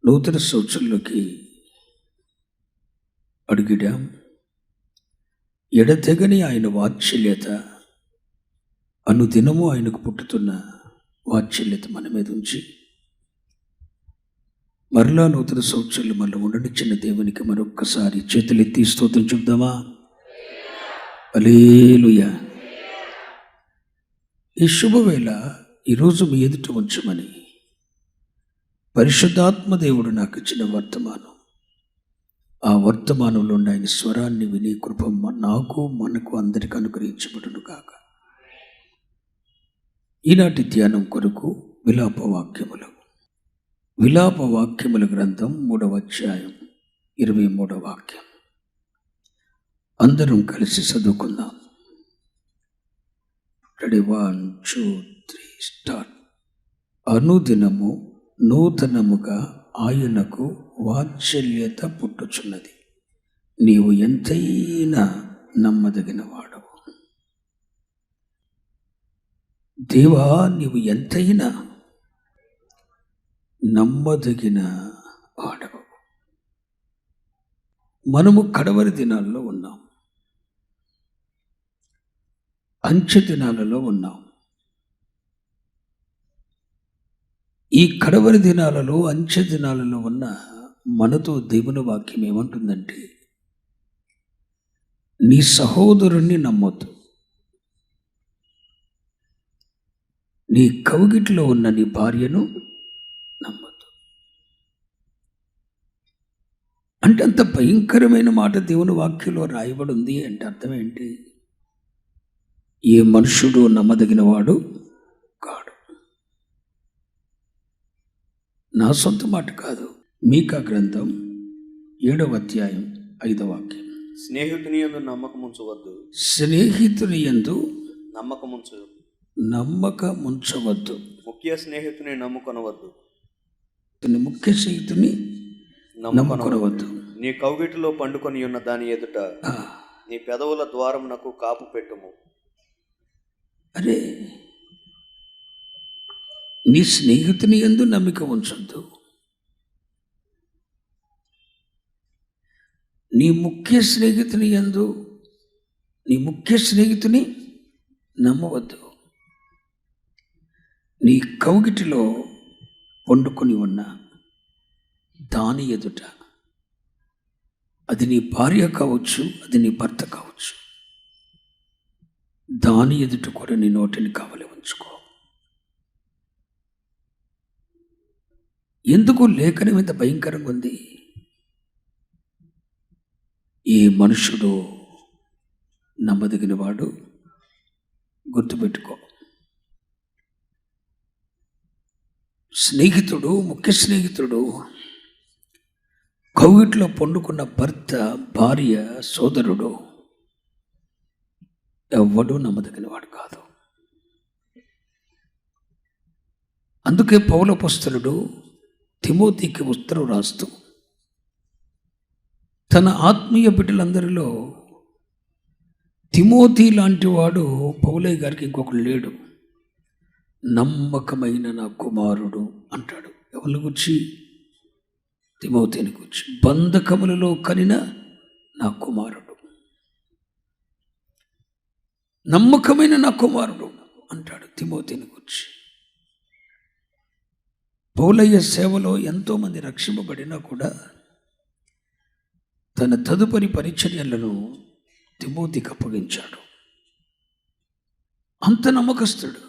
నూతన సంవత్సరంలోకి అడుగిడాం. ఎడతెగని ఆయన వాత్సల్యత, అనుదినము ఆయనకు పుట్టుతున్న వాత్సల్యత మన మీద ఉంచి మరలా నూతన సంవత్సరాలు మనలో ఉండనిచ్చిన దేవునికి మరొక్కసారి చేతులెత్తి స్తోత్రం చెప్దామా? హల్లెలూయా. ఈ శుభవేళ ఈరోజు మీ ఎదుట ఉంచమని పరిశుద్ధాత్మ దేవుడు నాకు ఇచ్చిన వర్తమానం, ఆ వర్తమానంలో ఉన్న ఆయన స్వరాన్ని విని కృప నాకు మనకు అందరికి అనుగ్రహించబడును కాక. ఈనాటి ధ్యానం కొరకు విలాప వాక్యముల గ్రంథం 3వ అధ్యాయం 23వ వాక్యం. అందరం కలిసి చదువుకుందాం. రెడీ? 1 2 3 స్టార్ట్. అనుదినము నూతనముగా ఆయనకు వాత్సల్యత పుట్టుచున్నది, నీవు ఎంతైనా నమ్మదగిన వాడవు. దేవా, నీవు ఎంతైనా నమ్మదగిన వాడవు. మనము కడవరి దినాల్లో ఉన్నాం, అంచె దినాలలో ఉన్నాం. ఈ కడవరి దినాలలో, అంచె దినాలలో ఉన్న మనతో దేవుని వాక్యం ఏమంటుందంటే, నీ సహోదరుణ్ణి నమ్మొద్దు, నీ కౌగిట్లో ఉన్న నీ భార్యను నమ్మొద్దు. అంటే అంత భయంకరమైన మాట దేవుని వాక్యంలో రాయబడి ఉంది అంటే అర్థం ఏంటి? ఏ మనుషుడు నమ్మదగిన వాడు కాడు. నా సొంత మాట కాదు, మీకా గ్రంథం 7వ అధ్యాయం 5వ వాక్యం. స్నేహితుని యందు నమ్మకముంచవద్దు, స్నేహితుని యందు నమ్మకముంచవద్దు, ముఖ్య స్నేహితుని నమ్ముకొనవద్దు, ముఖ్య స్నేహితుని నమ్ముకొనవద్దు. నీ కౌగిటిలో పండుకొని ఉన్న దాని ఎదుట నీ పెదవుల ద్వారమునకు కాపు పెట్టుము. అరే, నీ స్నేహితుని యందు నమ్మిక ఉంచొద్దు, నీ ముఖ్య స్నేహితుని నమ్మవద్దు. నీ కౌగిటిలో పండుకొని ఉన్న దాని ఎదుట, అది నీ భార్య కావచ్చు, అది నీ భర్త కావచ్చు, దాని ఎదుట కూడా నీ నోటిని కావలి ఉంచుకో. ఎందుకు లేఖనం ఇంత భయంకరంగా ఉంది? ఏ మనుషుడు నమ్మదగిన వాడు? గుర్తుపెట్టుకో. స్నేహితుడు, ముఖ్య స్నేహితుడు, కౌగిట్లో పండుకున్న భర్త, భార్య, సోదరుడు ఎవ్వడూ నమ్మదగిన వాడు కాదు. అందుకే పౌలు అపోస్తలుడు తిమోతికి ఉత్తరం రాస్తూ తన ఆత్మీయ బిడ్డలందరిలో తిమోతి లాంటి వాడు పౌలయ్య గారికి ఇంకొకడు లేడు. నమ్మకమైన నా కుమారుడు అంటాడు. ఎవరి గురించి? తిమోతిని గురించి. బంధకములలో కనిన నా కుమారుడు, నమ్మకమైన నా కుమారుడు అంటాడు తిమోతిని గురించి. పౌలయ్య సేవలో ఎంతోమంది రక్షింపబడినా కూడా తన తదుపరి పరిచర్యలను తిమోతికి అప్పగించాడు. అంత నమ్మకస్తుడు.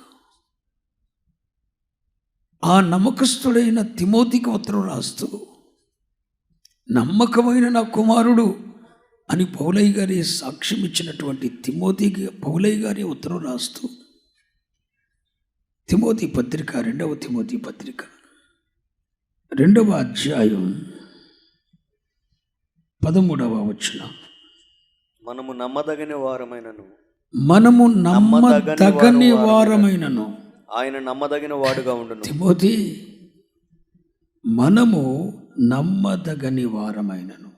ఆ నమ్మకస్తుడైన తిమోతికి ఉత్తరం రాస్తూ నమ్మకమైన నా కుమారుడు అని పౌలయ్య గారి సాక్ష్యం ఇచ్చినటువంటి తిమోతికి పౌలయ్య గారి ఉత్తరం రాస్తూ తిమోతి పత్రిక, 2వ తిమోతి పత్రిక 2వ అధ్యాయం 13వ వచనం. మనము నమ్మదగని వారమైనను ఆయన నమ్మదగిన వాడుగా ఉండును. తిమోతి, మనము నమ్మదగని వారమైనను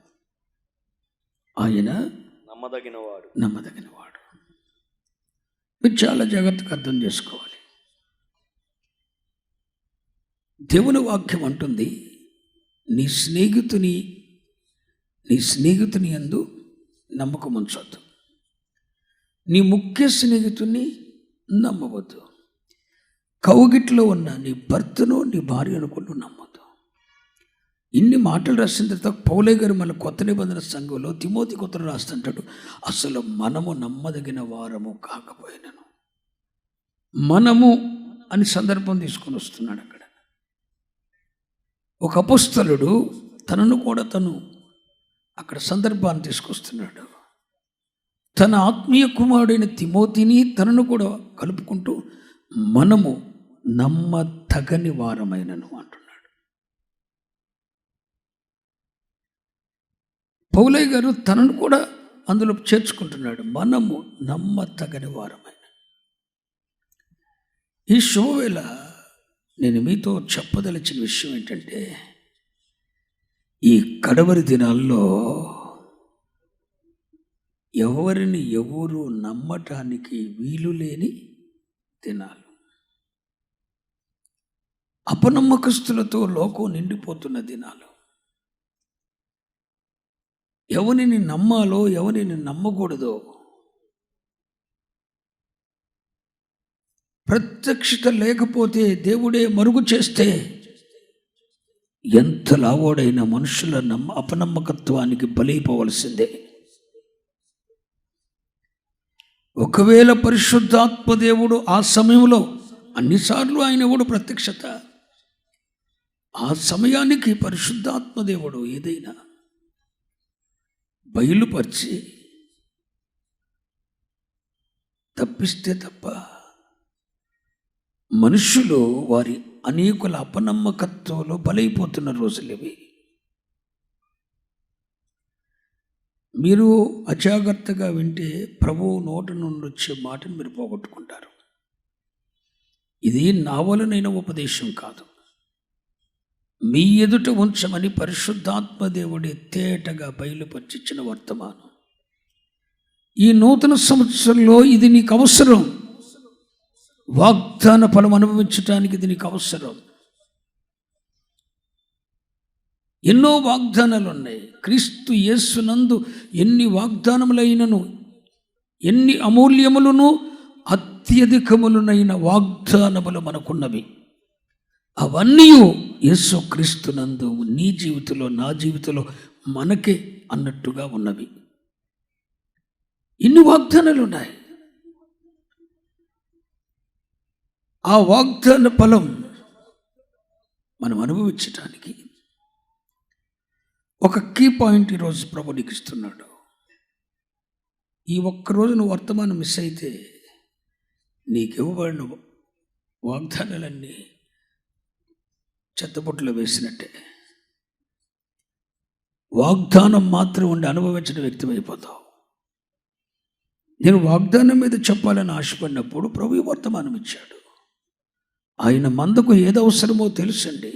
ఆయన నమ్మదగిన వాడు. మీరు చాలా జాగ్రత్తగా అర్థం చేసుకోవాలి. దేవుని వాక్యం అంటుంది, నీ స్నేహితుని యందు నమ్మకం ఉంచొద్దు. నీ ముఖ్య స్నేహితుని నమ్మవద్దు. కౌగిట్లో ఉన్న నీ భర్తను, నీ భార్యను కూడా నమ్మద్దు. ఇన్ని మాటలు రాసిన తర్వాత పౌలే గారు మళ్ళీ కొత్త నిబంధన సంఘంలో తిమోతికి ఉత్తరం రాస్తుంటాడు, అసలు మనము నమ్మదగిన వారము కాకపోయినను. మనము అని సందర్భం తీసుకొని వస్తున్నాడు అక్కడ. ఒక అపొస్తలుడు తనను కూడా అక్కడ సందర్భాన్ని తీసుకొస్తున్నాడు. తన ఆత్మీయ కుమారుడైన తిమోతిని తనను కూడా కలుపుకుంటూ మనము నమ్మతగని వారమైనను అంటున్నాడు. పౌలయ్య గారు తనను కూడా అందులో చేర్చుకుంటున్నాడు, మనము నమ్మతగని వారమైన. ఈ శుభవేళ నేను మీతో చెప్పదలిచిన విషయం ఏంటంటే, ఈ కడవరి దినాల్లో ఎవరు నమ్మటానికి వీలు లేని దినాలు. అపనమ్మకస్తులతో లోకం నిండిపోతున్న దినాలు. ఎవరిని నమ్మాలో ఎవరిని నమ్మకూడదో ప్రత్యక్షత లేకపోతే, దేవుడే మరుగు చేస్తే ఎంత లావోడైన మనుషుల అపనమ్మకత్వానికి బలైపోవలసిందే. ఒకవేళ పరిశుద్ధాత్మ దేవుడు ఆ సమయంలో, అన్నిసార్లు ఆయన కూడా ప్రత్యక్షత, ఆ సమయానికి పరిశుద్ధాత్మ దేవుడు ఏదైనా బయలుపరిచి తప్పిస్తే తప్ప మనుషులు వారి అనేకుల అపనమ్మకత్వంలో బలైపోతున్న రోజులు ఇవి. మీరు అజాగ్రత్తగా వింటే ప్రభువు నోటి నుండి వచ్చే మాటను మీరు పోగొట్టుకుంటారు. ఇది నా వలనైన ఉపదేశం కాదు, మీ ఎదుట ఉంచమని పరిశుద్ధాత్మ దేవుడి తేటగా బయలుపరిచిన వర్తమానం. ఈ నూతన సంవత్సరంలో ఇది నీకు అవసరం. వాగ్దాన ఫలం అనుభవించడానికి ఇది నీకు అవసరం. ఎన్నో వాగ్దానాలు ఉన్నాయి. క్రీస్తు యేసునందు ఎన్ని వాగ్దానములైనను, ఎన్ని అమూల్యములను అత్యధికములనైన వాగ్దానములు మనకున్నవి. అవన్నీ యేసు క్రీస్తునందు నీ జీవితంలో, నా జీవితంలో మనకే అన్నట్టుగా ఉన్నవి. ఇన్ని వాగ్దానాలు ఉన్నాయి. ఆ వాగ్దాన ఫలం మనం అనుభవించటానికి ఒక కీ పాయింట్ ఈరోజు ప్రభు నీకు ఇస్తున్నాడు. ఈ ఒక్కరోజు నువ్వు వర్తమానం మిస్ అయితే నీకు ఇవ్వబడిన వాగ్దానాలన్నీ చెత్తబుట్టలో వేసినట్టే. వాగ్దానం మాత్రం ఉండి అనుభవించిన వ్యక్తి అయిపోతావు. నేను వాగ్దానం మీద చెప్పాలని ఆశపడినప్పుడు ప్రభు ఈ వర్తమానం ఇచ్చాడు. ఆయన మందకు ఏది అవసరమో తెలుసండి.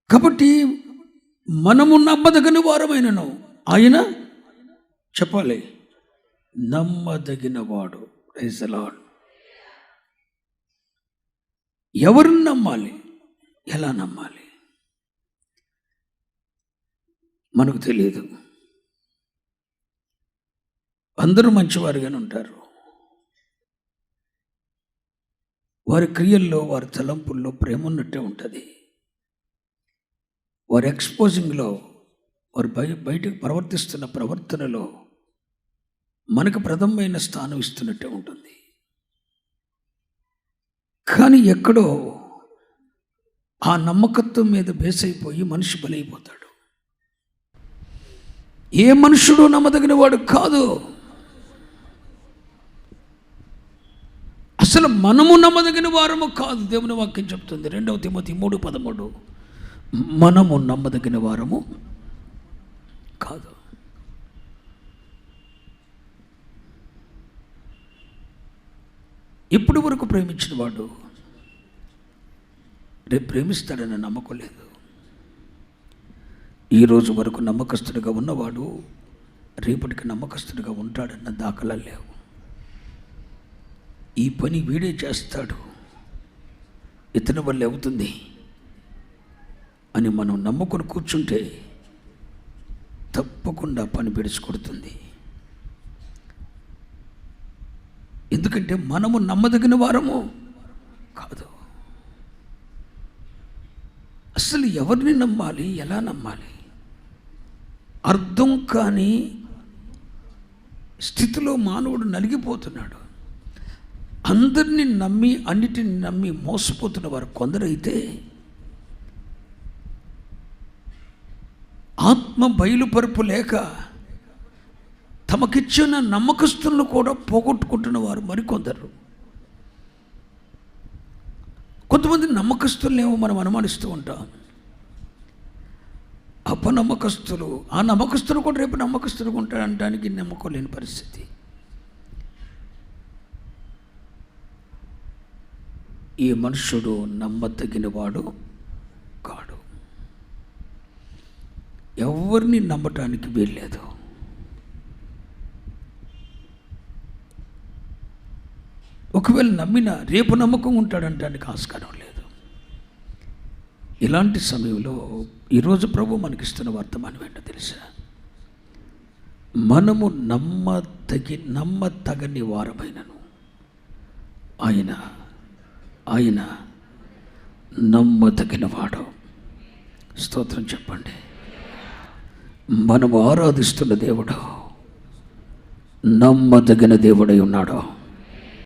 కాబట్టి మనము నమ్మదగిన వారమైనను ఆయన చెప్పాలి, నమ్మదగిన వాడు. Praise the Lord. ఎవరిని నమ్మాలి, ఎలా నమ్మాలి మనకు తెలియదు. అందరూ మంచివారుగానే ఉంటారు. వారి క్రియల్లో, వారి తలంపుల్లో ప్రేమ ఉన్నట్టే ఉంటుంది. వారి ఎక్స్పోజింగ్లో, వారు బయటకు ప్రవర్తిస్తున్న ప్రవర్తనలో మనకు ప్రథమమైన స్థానం ఇస్తున్నట్టే ఉంటుంది. కానీ ఎక్కడో ఆ నమ్మకత్వం మీద బేస్ అయిపోయి మనిషి బలైపోతాడు. ఏ మనుషుడు నమ్మదగిన వాడు కాదు. అసలు మనము నమ్మదగిన వారము కాదు. దేవుని వాక్యం చెప్తుంది 2 తిమోతి 3:13, మనము నమ్మదగిన వారము కాదు. ఇప్పటి వరకు ప్రేమించిన వాడు రేపు ప్రేమిస్తాడని నమ్మకం లేదు. ఈరోజు వరకు నమ్మకస్తుడిగా ఉన్నవాడు రేపటికి నమ్మకస్తుడిగా ఉంటాడన్న దాఖలాలు లేవు. ఈ పని వీడే చేస్తాడు, ఇతని వల్ల అవుతుంది అని మనం నమ్ముకొని కూర్చుంటే తప్పకుండా పని పెడుచుకొడుతుంది. ఎందుకంటే మనము నమ్మదగిన వారము కాదు. అసలు ఎవరిని నమ్మాలి, ఎలా నమ్మాలి అర్థం కాని స్థితిలో మానవుడు నలిగిపోతున్నాడు. అందరినీ నమ్మి అన్నిటిని నమ్మి మోసపోతున్న వారు కొందరైతే ఆత్మ బయలుపరుపు లేక తమకిచ్చిన నమ్మకస్తులను కూడా పోగొట్టుకుంటున్న వారు మరికొందరు. కొంతమంది నమ్మకస్తులనేమో మనం అనుమానిస్తూ ఉంటాం. అపనమ్మకస్తులు, ఆ నమ్మకస్తులు కూడా రేపు నమ్మకస్తులుగా ఉంటాడనడానికి నమ్మకం లేని పరిస్థితి. ఈ మనుషుడు నమ్మదగిన వాడు కాడు. ఎవరిని నమ్మటానికి వీల్లేదు. ఒకవేళ నమ్మినా రేపు నమ్మకం ఉంటాడంటానికి ఆస్కారం లేదు. ఇలాంటి సమయంలో ఈరోజు ప్రభు మనకిస్తున్న వర్తమానం ఏంటో తెలుసా? మనము నమ్మతగని వారమైనను ఆయన నమ్మదగిన వాడు. స్తోత్రం చెప్పండి. మనము ఆరాధిస్తున్న దేవుడు నమ్మదగిన దేవుడై ఉన్నాడు.